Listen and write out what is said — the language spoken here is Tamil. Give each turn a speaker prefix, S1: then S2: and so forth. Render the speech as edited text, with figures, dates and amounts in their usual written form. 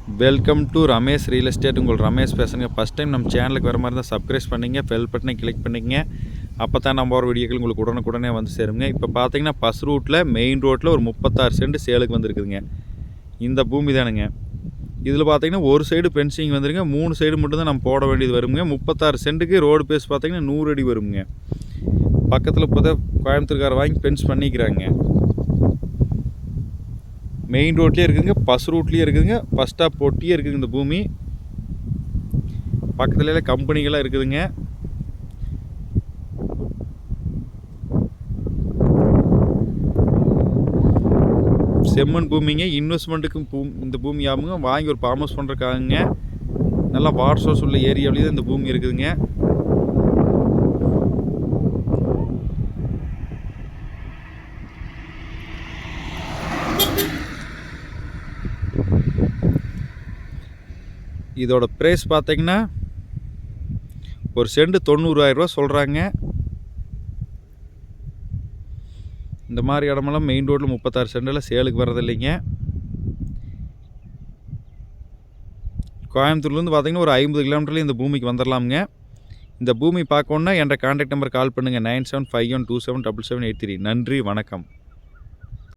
S1: Welcome to Ramesh real estate. உங்கள் ரமேஷ் பேசுங்க. ஃபஸ்ட் டைம் நம்ம சேனலுக்கு வர மாதிரி தான் சப்ஸ்கிரைப் பண்ணிங்க, பெல் பட்டனை கிளிக் பண்ணிங்க. அப்போ தான் நம்ம ஒரு வீடியோக்கள் உங்களுக்கு உடனுக்குடனே வந்து சேருங்க. இப்போ பார்த்தீங்கன்னா பஸ் ரூட்டில் மெயின் ரோட்டில் ஒரு 36 சென்ட் சேலுக்கு வந்துருக்குதுங்க. இந்த பூமி தானுங்க. இதில் பார்த்தீங்கன்னா ஒரு சைடு ஃபென்சிங் வந்துருங்க, 3 சைடு மட்டும் தான் நம்ம போட வேண்டியது வருங்க. 36 சென்ட்டுக்கு ரோடு பேஸ் பார்த்தீங்கன்னா 100 அடி வருங்க. பக்கத்தில் இப்போ தான் கோயம்புத்தூர்கார வாங்கி ஃபென்ஸ் பண்ணிக்கிறாங்க. மெயின் ரோட்லேயே இருக்குதுங்க, பஸ் ரூட்லேயே இருக்குதுங்க, பஸ் ஸ்டாப் போட்டியே இருக்குதுங்க. இந்த பூமி பக்கத்துல கம்பெனிகளாக இருக்குதுங்க. செம்மண் பூமிங்க. இன்வெஸ்ட்மெண்ட்டுக்கு இந்த பூமி ஆகுங்க. வாங்கி ஒரு ஃபார்ம் ஹவுஸ் பண்ணுறதுக்காகங்க. நல்லா வாட்டர் சோர்ஸ் உள்ள ஏரியாவிலேயே தான் இந்த பூமி இருக்குதுங்க. இதோட ப்ரைஸ் பார்த்தீங்கன்னா ஒரு சென்ட் 90,000 ரூபா சொல்கிறாங்க. இந்த மாதிரி இடமெல்லாம் மெயின் ரோட்டில் 36 சென்டில் சேலுக்கு வர்றதில்லைங்க. கோயம்புத்தூர்லேருந்து பார்த்தீங்கன்னா ஒரு 50 கிலோமீட்டர்லேயும் இந்த பூமிக்கு வந்துடலாமுங்க. இந்த பூமி பார்க்கணுன்னா என்ற கான்டாக்ட் நம்பர் கால் பண்ணுங்கள் 9751277783. நன்றி, வணக்கம்.